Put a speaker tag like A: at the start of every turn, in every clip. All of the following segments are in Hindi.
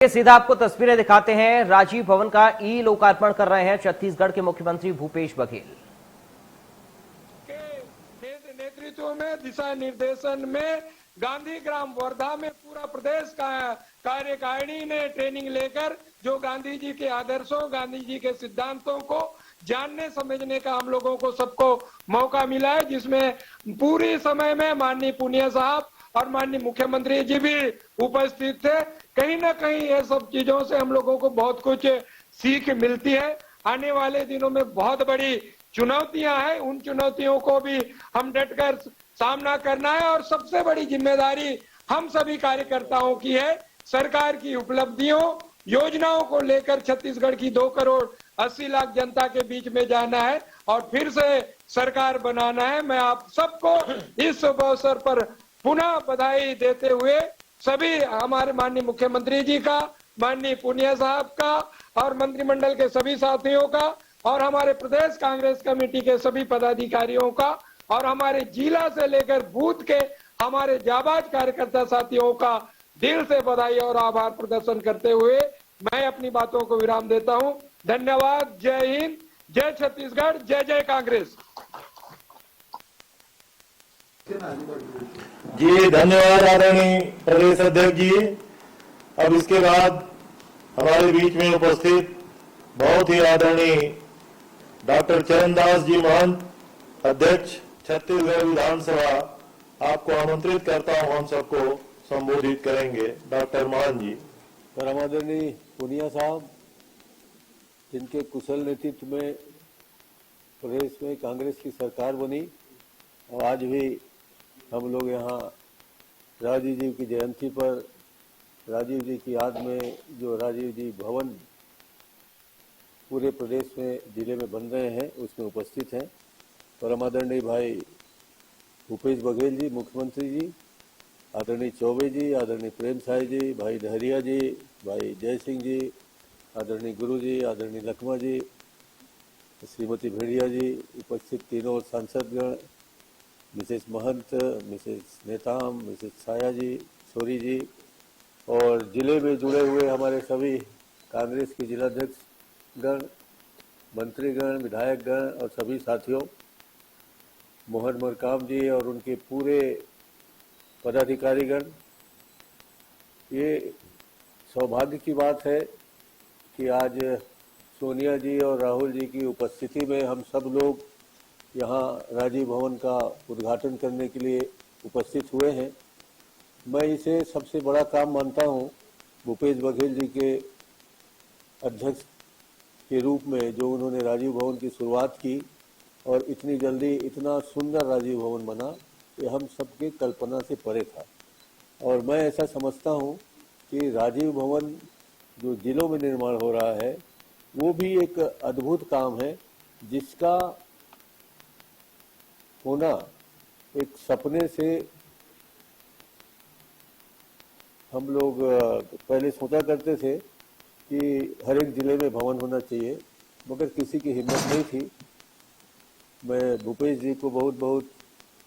A: सीधा आपको तस्वीरें दिखाते हैं। राजीव भवन का ई लोकार्पण कर रहे हैं छत्तीसगढ़ के मुख्यमंत्री भूपेश बघेल
B: के नेतृत्व में, दिशा निर्देशन में गांधी ग्राम वर्धा में पूरा प्रदेश का कार्यकारिणी ने ट्रेनिंग लेकर जो गांधी जी के आदर्शों, गांधी जी के सिद्धांतों को जानने समझने का हम लोगों को सबको मौका मिला है, जिसमें पूरी समय में माननीय पुनिया साहब और माननीय मुख्यमंत्री जी भी उपस्थित थे। कहीं ना कहीं ये सब चीजों से हम लोगों को बहुत कुछ सीख मिलती है। आने वाले दिनों में बहुत बड़ी चुनौतियां हैं, उन चुनौतियों को भी हम डटकर सामना करना है और सबसे बड़ी जिम्मेदारी हम सभी कार्यकर्ताओं की है। सरकार की उपलब्धियों, योजनाओं को लेकर छत्तीसगढ़ की 2 करोड़ 80 लाख जनता के बीच में जाना है और फिर से सरकार बनाना है। मैं आप सबको इस अवसर पर पुनः बधाई देते हुए सभी हमारे माननीय मुख्यमंत्री जी का, माननीय पुनिया साहब का और मंत्रिमंडल के सभी साथियों का और हमारे प्रदेश कांग्रेस कमेटी के सभी पदाधिकारियों का और हमारे जिला से लेकर बूथ के हमारे जाबाज कार्यकर्ता साथियों का दिल से बधाई और आभार प्रदर्शन करते हुए मैं अपनी बातों को विराम देता हूं। धन्यवाद। जय हिंद, जय छत्तीसगढ़, जय जय कांग्रेस।
C: जी धन्यवाद आदरणीय प्रदेश अध्यक्ष जी। अब इसके बाद हमारे बीच में उपस्थित बहुत ही आदरणीय डॉक्टर चरणदास जी महंत, अध्यक्ष छत्तीसगढ़ विधानसभा, आपको आमंत्रित करता हूं, हम सबको संबोधित करेंगे। डॉक्टर महंत जी।
D: परमादरणीय पुनिया साहब, जिनके कुशल नेतृत्व में प्रदेश में कांग्रेस की सरकार बनी और आज भी हम लोग यहाँ राजीव जी की जयंती पर राजीव जी की याद में जो राजीव जी भवन पूरे प्रदेश में, जिले में बन रहे हैं, उसमें उपस्थित हैं। परमादरणीय भाई भूपेश बघेल जी मुख्यमंत्री जी, आदरणीय चौबे जी, आदरणीय प्रेम साय जी, भाई डहरिया जी, भाई जय सिंह जी, आदरणीय गुरु जी, आदरणीय लखमा जी, श्रीमती भेड़िया जी, उपस्थित तीनों सांसदगण, मिसेस महंत, मिसेस नेताम, मिसेस साया जी, सोरी जी और जिले में जुड़े हुए हमारे सभी कांग्रेस के जिलाध्यक्षगण, मंत्रीगण, विधायकगण और सभी साथियों, मोहन मरकाम जी और उनके पूरे पदाधिकारीगण। ये सौभाग्य की बात है कि आज सोनिया जी और राहुल जी की उपस्थिति में हम सब लोग यहाँ राजीव भवन का उद्घाटन करने के लिए उपस्थित हुए हैं। मैं इसे सबसे बड़ा काम मानता हूँ भूपेश बघेल जी के अध्यक्ष के रूप में, जो उन्होंने राजीव भवन की शुरुआत की और इतनी जल्दी इतना सुंदर राजीव भवन बना, ये हम सबके कल्पना से परे था। और मैं ऐसा समझता हूँ कि राजीव भवन जो जिलों में निर्माण हो रहा है वो भी एक अद्भुत काम है, जिसका होना एक सपने से हम लोग पहले सोचा करते थे कि हर एक जिले में भवन होना चाहिए, मगर किसी की हिम्मत नहीं थी। मैं भूपेश जी को बहुत बहुत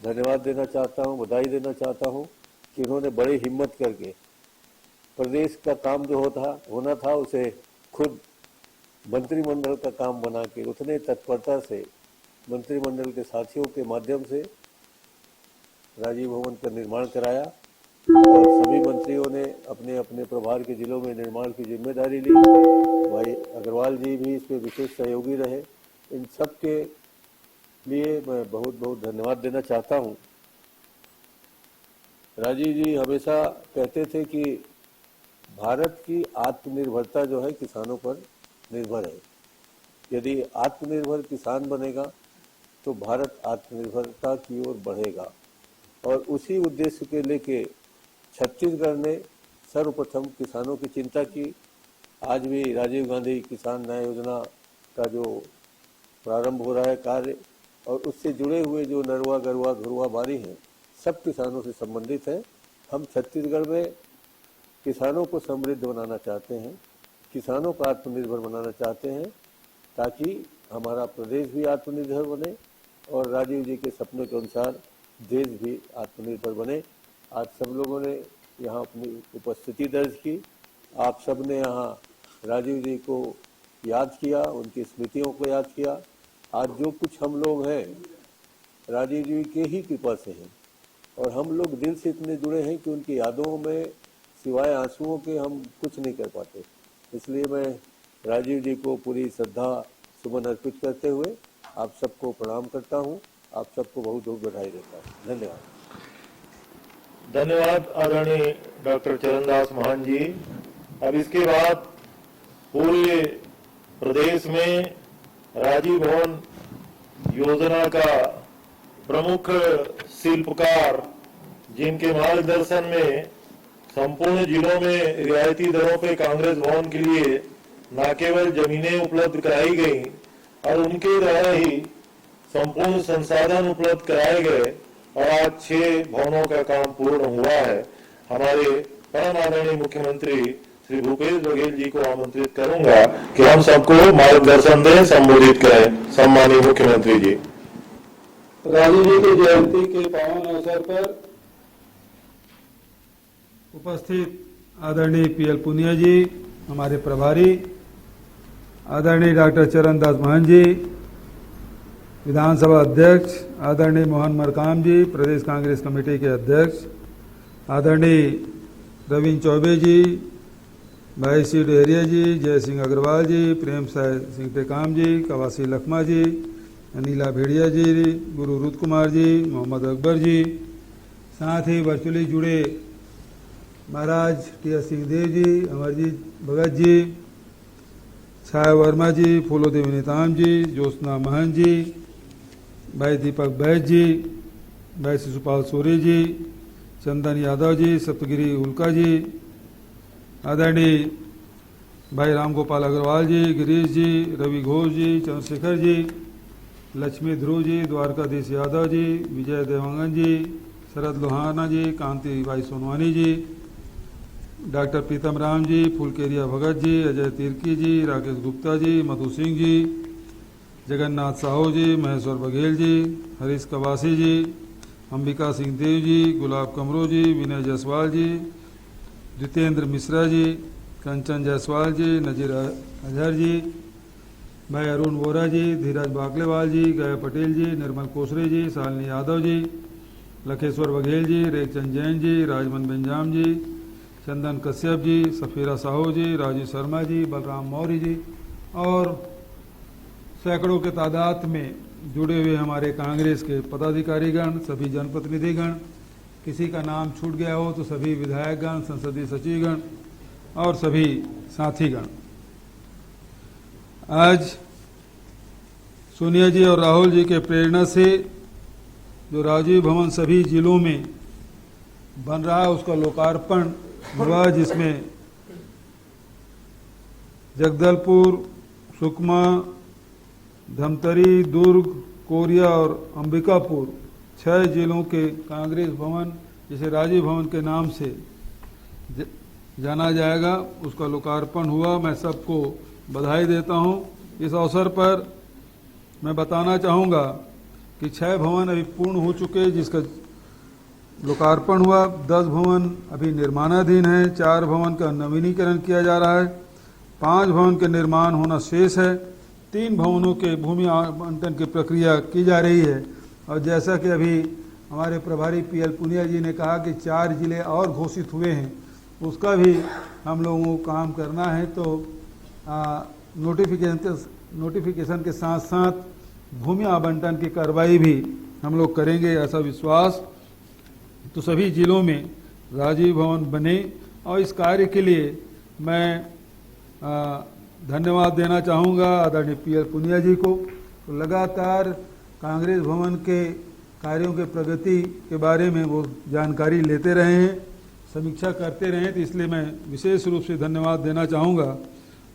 D: धन्यवाद देना चाहता हूँ, बधाई देना चाहता हूँ कि उन्होंने बड़ी हिम्मत करके प्रदेश का काम जो होना था उसे खुद मंत्रिमंडल का काम बना के उतने तत्परता से मंत्रिमंडल के साथियों के माध्यम से राजीव भवन का निर्माण कराया और सभी मंत्रियों ने अपने अपने प्रभार के जिलों में निर्माण की जिम्मेदारी ली। भाई अग्रवाल जी भी इसमें विशेष सहयोगी रहे। इन सब के लिए मैं बहुत बहुत धन्यवाद देना चाहता हूँ। राजीव जी हमेशा कहते थे कि भारत की आत्मनिर्भरता जो है किसानों पर निर्भर है। यदि आत्मनिर्भर किसान बनेगा तो भारत आत्मनिर्भरता की ओर बढ़ेगा और उसी उद्देश्य के लेके छत्तीसगढ़ ने सर्वप्रथम किसानों की चिंता की। आज भी राजीव गांधी किसान न्याय योजना का जो प्रारंभ हो रहा है कार्य और उससे जुड़े हुए जो नरवा गरुआ घुरुआ बारी हैं, सब किसानों से संबंधित है। हम छत्तीसगढ़ में किसानों को समृद्ध बनाना चाहते हैं, किसानों को आत्मनिर्भर बनाना चाहते हैं, ताकि हमारा प्रदेश भी आत्मनिर्भर बने और राजीव जी के सपनों के अनुसार देश भी आत्मनिर्भर बने। आज सब लोगों ने यहाँ अपनी उपस्थिति दर्ज की आप सब ने यहाँ राजीव जी को याद किया, उनकी स्मृतियों को याद किया। आज जो कुछ हम लोग हैं राजीव जी के ही कृपा से हैं, और हम लोग दिल से इतने जुड़े हैं कि उनकी यादों में सिवाय आंसुओं के हम कुछ नहीं कर पाते। इसलिए मैं राजीव जी को पूरी श्रद्धा सुमन अर्पित करते हुए आप सबको प्रणाम करता हूँ। आप सबको बहुत बहुत बधाई देता हूँ। धन्यवाद।
C: धन्यवाद आदरणीय डॉक्टर चरणदास महंत जी। अब इसके बाद पूरे प्रदेश में राजीव भवन योजना का प्रमुख शिल्पकार, जिनके मार्गदर्शन में संपूर्ण जिलों में रियायती दरों पे कांग्रेस भवन के लिए न केवल जमीनें उपलब्ध कराई गई और उनके द्वारा ही संपूर्ण संसाधन उपलब्ध कराए गए और आज 6 भवनों का काम पूर्ण हुआ है। हमारे परम आदरणीय मुख्यमंत्री श्री भूपेश बघेल जी को आमंत्रित करूंगा कि हम सबको मार्गदर्शन दें, संबोधित करें। सम्मानीय मुख्यमंत्री जी।
E: राजीव जी की जयंती के पावन अवसर पर उपस्थित आदरणीय पीएल पुनिया जी, हमारे प्रभारी आदरणीय डॉक्टर चरणदास महंत जी, विधानसभा अध्यक्ष आदरणीय मोहन मरकाम जी, प्रदेश कांग्रेस कमेटी के अध्यक्ष आदरणीय रविंद्र चौबे जी, भाई सी डेहरिया जी, जय सिंह अग्रवाल जी, प्रेम सिंह टेकाम जी, कवासी लखमा जी, अनिला भेड़िया जी, गुरु रुद कुमार जी, मोहम्मद अकबर जी, साथ ही वर्चुअली जुड़े महाराज टी सिंहदेव जी, अमरजीत भगत जी, छाया वर्मा जी, फूलोदेवी नेताम जी, ज्योत्सना महंत जी, भाई दीपक बैद जी, भाई शिशुपाल सोरी जी, चंदन यादव जी, सप्तगिरी उल्का जी, आदरणीय भाई रामगोपाल अग्रवाल जी, गिरीश जी, रवि घोष जी, चंद्रशेखर जी, लक्ष्मी ध्रुव जी, द्वारकाधीश यादव जी, विजय देवांगन जी, शरद लोहाना जी, कांति भाई सोनवानी जी, डॉक्टर प्रीतम राम जी, फुलकेरिया भगत जी, अजय तिर्की जी, राकेश गुप्ता जी, मधु सिंह जी, जगन्नाथ साहू जी, महेश्वर बघेल जी, हरीश कवासी जी, अंबिका सिंह देव जी, गुलाब कमरो जी, विनय जायसवाल जी, जितेंद्र मिश्रा जी, कंचन जायसवाल जी, नजीर अजहर जी, भाई अरुण वोरा जी, धीरज बाकलेवाल जी, गया पटेल जी, निर्मल कोसरे जी, शालिनी यादव जी, लखेश्वर बघेल जी, रेखचंद जैन जी, राजमन बेंजाम जी, चंदन कश्यप जी, सफीरा साहू जी, राजू शर्मा जी, बलराम मौर्य जी और सैकड़ों के तादाद में जुड़े हुए हमारे कांग्रेस के पदाधिकारीगण, सभी जनप्रतिनिधिगण, किसी का नाम छूट गया हो तो सभी विधायकगण, संसदीय सचिवगण और सभी साथीगण। आज सोनिया जी और राहुल जी के प्रेरणा से जो राजीव भवन सभी जिलों में बन रहा है उसका लोकार्पण हुआ, जिसमें जगदलपुर, सुकमा, धमतरी, दुर्ग, कोरिया और अंबिकापुर 6 जिलों के कांग्रेस भवन, जिसे राजीव भवन के नाम से जाना जाएगा, उसका लोकार्पण हुआ। मैं सबको बधाई देता हूं। इस अवसर पर मैं बताना चाहूँगा कि 6 भवन अभी पूर्ण हो चुके, जिसका लोकार्पण हुआ। 10 भवन अभी निर्माणाधीन है, 4 भवन का नवीनीकरण किया जा रहा है, 5 भवन के निर्माण होना शेष है, 3 भवनों के भूमि आवंटन की प्रक्रिया की जा रही है। और जैसा कि अभी हमारे प्रभारी पीएल पुनिया जी ने कहा कि 4 जिले और घोषित हुए हैं, उसका भी हम लोगों को काम करना है। तो नोटिफिकेशन के साथ साथ भूमि आवंटन की कार्रवाई भी हम लोग करेंगे, ऐसा विश्वास। तो सभी जिलों में राजीव भवन बने और इस कार्य के लिए मैं धन्यवाद देना चाहूँगा आदरणीय पीएल पुनिया जी को। तो लगातार कांग्रेस भवन के कार्यों के प्रगति के बारे में वो जानकारी लेते रहे हैं, समीक्षा करते रहे, तो इसलिए मैं विशेष रूप से धन्यवाद देना चाहूँगा।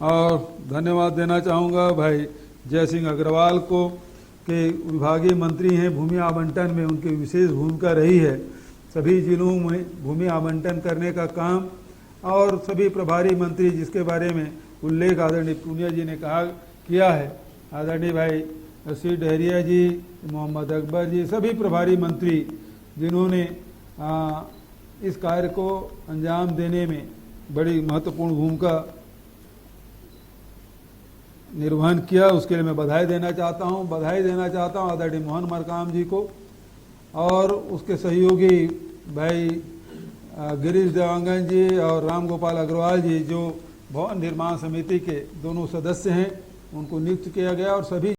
E: और धन्यवाद देना चाहूँगा भाई जय सिंह अग्रवाल को, के विभागीय मंत्री हैं, भूमि आवंटन में उनकी विशेष भूमिका रही है। सभी जिलों में भूमि आवंटन करने का काम और सभी प्रभारी मंत्री जिसके बारे में उल्लेख आदरणीय पुनिया जी ने किया है, आदरणीय भाई सी डेहरिया जी, मोहम्मद अकबर जी, सभी प्रभारी मंत्री जिन्होंने इस कार्य को अंजाम देने में बड़ी महत्वपूर्ण भूमिका निर्वहन किया, उसके लिए मैं बधाई देना चाहता हूं आदरणीय मोहन मरकाम जी को और उसके सहयोगी भाई गिरीश देवांगन जी और राम गोपाल अग्रवाल जी जो भवन निर्माण समिति के दोनों सदस्य हैं, उनको नियुक्त किया गया और सभी